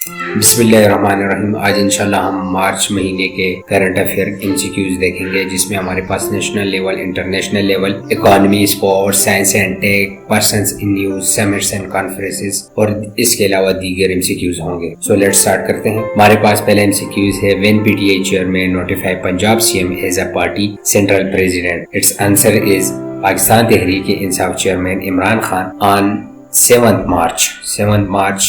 बिस्मिल्लाहिर्रहमानिर्रहीम। आज इंशाल्लाह हम मार्च महीने के करंट अफेयर MCQs देखेंगे, जिसमें हमारे पास national level, international level, economy, sports, science and tech, persons in news, summits and conferences और इसके अलावा दीगर MCQs होंगे। सो लेट्स स्टार्ट करते हैं। हमारे पास पहले MCQs है, when PTI chairman notify Punjab CM as a party central president. It's answer is Pakistan Tehreek Insaf chairman Imran Khan on 7th March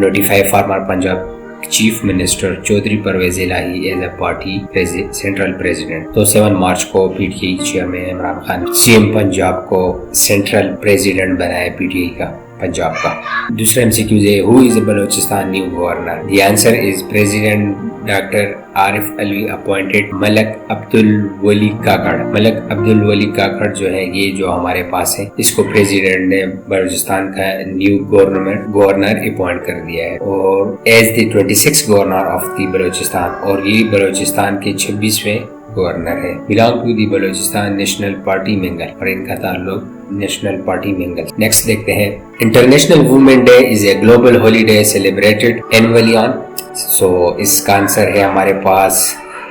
notify former Punjab chief minister Chaudhry Pervez Elahi as a party central president. तो 7 March को PTI chairman Imran Khan CM Punjab को central president बनाया PTI का पंजाब का। दूसरा MCQ है, who is Balochistan new governor. The answer is president doctor Arif Alvi appointed Malik Abdul Wali Kakar. Malik Abdul Wali Kakar जो है, ये जो हमारे पास है, इसको प्रेसिडेंट ने बलोचिस्तान का न्यू गवर्नर अपॉइंट कर दिया है और as the 26th governor of the Balochistan, और ये बलोचिस्तान के 26वें गवर्नर है। Belong to the Balochistan national party Mengal, और इनका ताल्लुक नेशनल पार्टी मंगल। नेक्स्ट देखते हैं, international women day is a global holiday celebrated annually on. So इसका आंसर है हमारे पास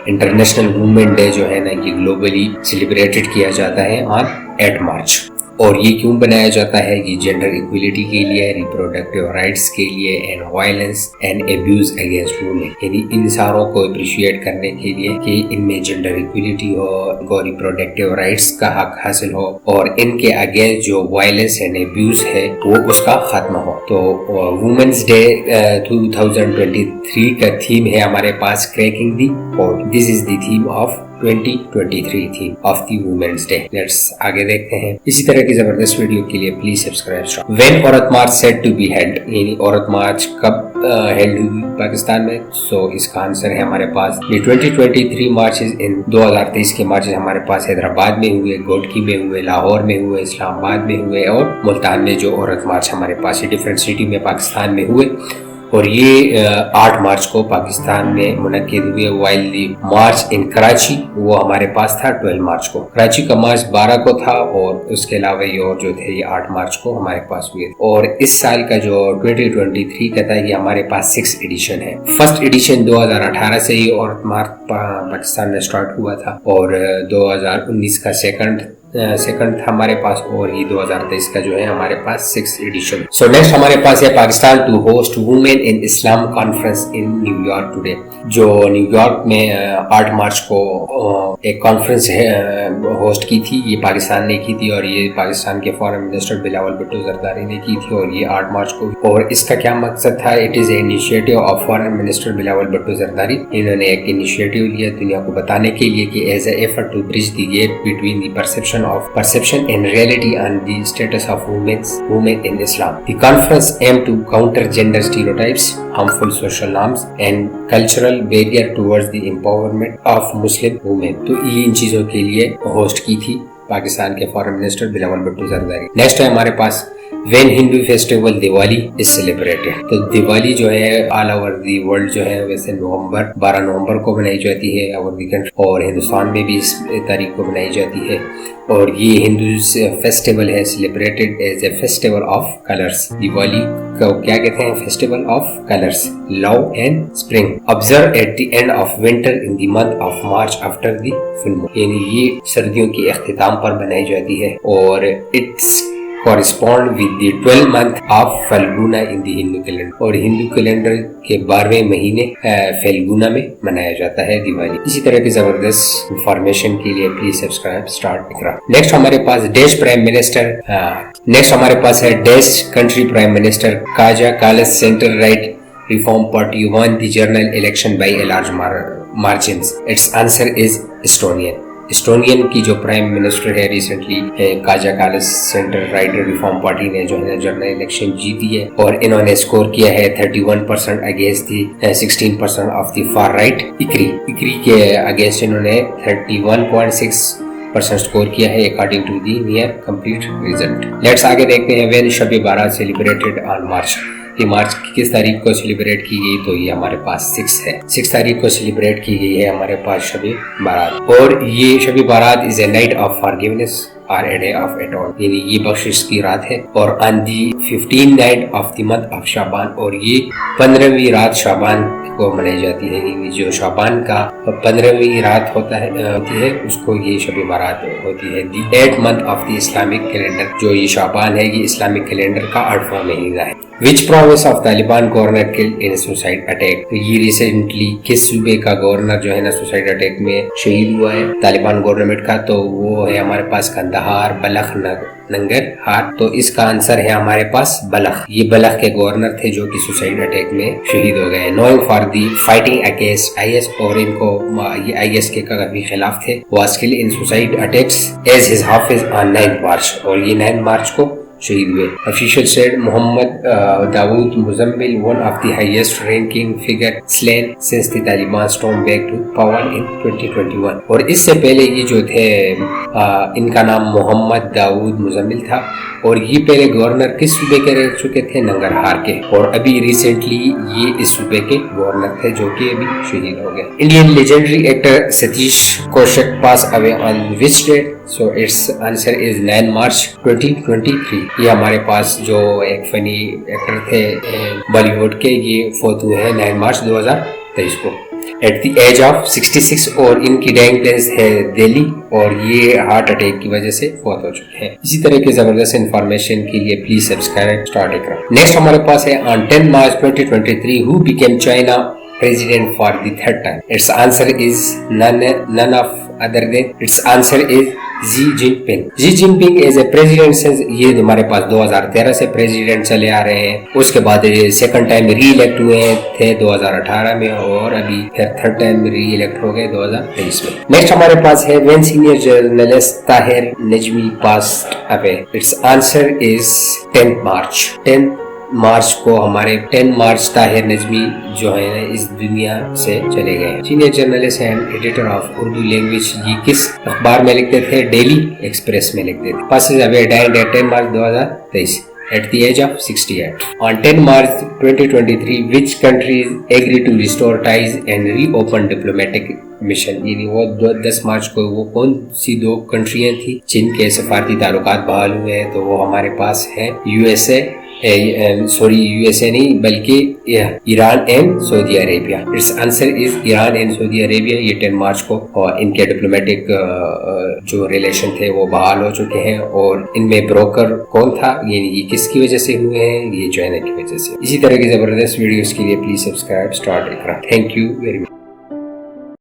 इंटरनेशनल वुमेन डे जो है ना, ये ग्लोबली सेलिब्रेटेड किया जाता है ऑन 8 मार्च। और ये क्यों बनाया जाता है? ये जेंडर इक्वलिटी के लिए, रिप्रोडक्टिव राइट्स के लिए, and violence and abuse against women, यानी इन सारों को अप्रिशिएट करने के लिए कि इनमें जेंडर इक्वलिटी हो, इनको रिप्रोडक्टिव राइट्स का हक हासिल हो और इनके अगेंस्ट जो वायलेंस एंड एब्यूज है वो उसका खात्मा हो। तो वुमेन्स डे 2023 का थीम है हमारे पास cracking the code. This is the theme of 2023 theme of the women's day. Let's आगे देखते हैं। इसी तरह की जबरदस्त वीडियो के लिए प्लीज सब्सक्राइब। व्हेन औरत मार्च सेट टू बी हेल्ड, यानी औरत मार्च कब हेल्ड हुई पाकिस्तान में? सो इसका आंसर है हमारे पास ये 2023 मार्चेस इन 2023 के मार्चेस हमारे पास हैदराबाद में हुए, गोडकी में हुए, लाहौर में हुए, इस्लामाबाद में हुए और मुल्तान में जो औरत मार्च हमारे पास डिफरेंट सिटी में पाकिस्तान में हुए। और ये 8 मार्च को पाकिस्तान में मुनक्किद हुए, वाइल दी मार्च इन कराची वो हमारे पास था 12 मार्च को। कराची का मार्च 12 को था और उसके अलावा ये और जो थे ये 8 मार्च को हमारे पास हुए। और इस साल का जो 2023 का था ये हमारे पास 6th एडिशन है। फर्स्ट एडिशन 2018 से ही औरत मार्च पाकिस्तान में स्टार्ट हुआ था और 2019 का सेकंड था हमारे पास, और ये 2023 का जो है हमारे पास 6th एडिशन। सो नेक्स्ट हमारे पास है Pakistan to host women in Islam conference in New York today. जो न्यूयॉर्क में 8 मार्च को एक कॉन्फ्रेंस होस्ट की थी, ये पाकिस्तान ने की थी और ये पाकिस्तान के फॉरेन मिनिस्टर बिलावल भुट्टो जरदारी ने की थी और ये 8 मार्च को। और इसका क्या मकसद था? It is a initiative of foreign minister Bilawal Bhutto Zardari. इन्होंने एक इनिशिएटिव लिया दुनिया को बताने के लिए कि as a effort to bridge the gap between the perception and reality on the status of women in Islam. The conference aimed to counter gender stereotypes, harmful social norms and cultural barrier towards the empowerment of Muslim women. तो ये इन चीजों के लिए host की थी पाकिस्तान के foreign minister Bilawal Bhutto Zardari. Next है हमारे पास when Hindu festival Diwali is celebrated. तो दिवाली जो है ऑल ओवर दी वर्ल्ड जो है वैसे 12 नवंबर को मनाई जाती है और हिंदुस्तान में भी इस तारीख को मनाई जाती है। और ये हिंदू फेस्टिवल है celebrated as a festival of colours. Diwali को क्या कहते हैं? Festival of colours, love and spring. Observe at the end of winter in the month of March after the full moon, यानी ये सर्दियों के इख्तिताम पर बनाई जाती है और it's correspond with the 12th month of फल्गुना in the Hindu calendar, और हिंदू कैलेंडर के 12वें महीने फल्गुना में मनाया जाता है दिवाली। इसी तरह की जबरदस्त इंफॉर्मेशन के लिए please subscribe start Iqra. Next हमारे पास डेश प्राइम मिनिस्टर, नेक्स्ट हमारे पास है dash country prime minister Kaja Kallas centre right reform party won the general election by a large margins. Its answer is Estonian की जो prime minister है recently Kaja Kallas centre right reform party ने जो है general election जीती है और इन्होंने स्कोर किया है 31% against the 16% of the far right EKRE के अगेंस्ट इन्होंने 31.6 % स्कोर किया है according to the near complete result. Let's आगे देखते हैं व्हेन शब बारात सेलिब्रेटेड ऑन मार्च। ये मार्च की किस तारीख को सेलिब्रेट की गई, तो ये हमारे पास 6 है। 6 तारीख को सेलिब्रेट की गई है हमारे पास शब बारात। और ये शब बारात is a night of forgiveness और ए डे ऑफ एटॉर्न, यानी ये बख्शिश की रात है। और on the 15 night of the month of Shaban, और ये 15वीं रात शाबान को मनाई जाती है। यानी जो शाबान का 15वीं रात होती है उसको ये शब बारात होती है। दी 8th month of the Islamic calendar, जो ये शाबान है ये इस्लामिक कैलेंडर का 8वां महीना है। विच province of Taliban governor killed in suicide attack, तो ये रिसेंटली किस सूबे का गवर्नर जो है ना सुसाइड अटैक में शहीद हुआ है तालिबान गवर्नमेंट का, तो वो है हमारे पास कंदहार, बलख, नंगरहार। तो इसका आंसर है हमारे पास बलख। ये बलख के गवर्नर थे जो कि सुसाइड अटैक में शहीद हो गए। Knowing for the fighting against IS, और इनको ये IS के काफी खिलाफ थे। Was killed in suicide attacks as his हाफिज ऑन 9 मार्च, और ये 9 मार्च को शहीद हुए। Official said Mohammad Daud Muzammil one of the highest ranking figure slain since the Taliban storm back to power in 2021। और इससे पहले ये जो थे इनका नाम मोहम्मद दाऊद मुजम्मिल था, और ये पहले गवर्नर किस सूबे के रह चुके थे, नंगरहार के। और अभी रिसेंटली ये इस सूबे के गवर्नर थे जो कि अभी शहीद हो गए। Indian legendary actor Satish Kaushik pass away on which date, so it's answer is 9 March 2023। ये हमारे पास जो एक फनी एक्टर थे बॉलीवुड के, ये फौत हुए हैं 9 मार्च 2023 को एट द एज ऑफ 66, और इनकी डाइंग प्लेस है दिल्ली, और ये हार्ट अटैक की वजह से फौत हो चुके हैं। इसी तरह के जबरदस्त इंफॉर्मेशन के लिए please subscribe star Iqra. Next हमारे पास है on 10 March 2023 who became China president for the 3rd time. Its answer is none of other than its answer is Xi Jinping. Xi Jinping is a president since ये हमारे पास 2013 से president चले आ रहे हैं। उसके बाद सेकंड टाइम री elect हुए थे 2018 में, और अभी फिर 3rd टाइम री इलेक्ट हो गए 2023 में। नेक्स्ट हमारे पास है when senior journalist Tahir Najmi passed away, it's answer is 10 मार्च। 10 मार्च को हमारे 10 मार्च ताहिर नजमी जो है ना इस दुनिया से चले गए। Senior journalist and editor of Urdu language, ये किस अखबार में लिखते थे, डेली एक्सप्रेस में लिखते थे। Passes away died eight 10 March 2023 at the age of 68. On 10 March 2023, which countries agreed to restore ties and reopen diplomatic mission? यानी वो 10 मार्च को वो कौन सी 2 कंट्रियां थी जिनके सफारती ताल्लुकात बहाल हुए हैं, तो वो हमारे पास है USA नहीं बल्कि Iran and Saudi Arabia. It's answer is Iran and Saudi Arabia. ये 10 मार्च को और इनके डिप्लोमेटिक जो रिलेशन थे वो बहाल हो चुके हैं। और इनमें ब्रोकर कौन था, ये किसकी वजह से हुए हैं, ये चाइना की वजह से। इसी तरह की जबरदस्त वीडियोस के लिए please subscribe star Iqra. Thank you very much.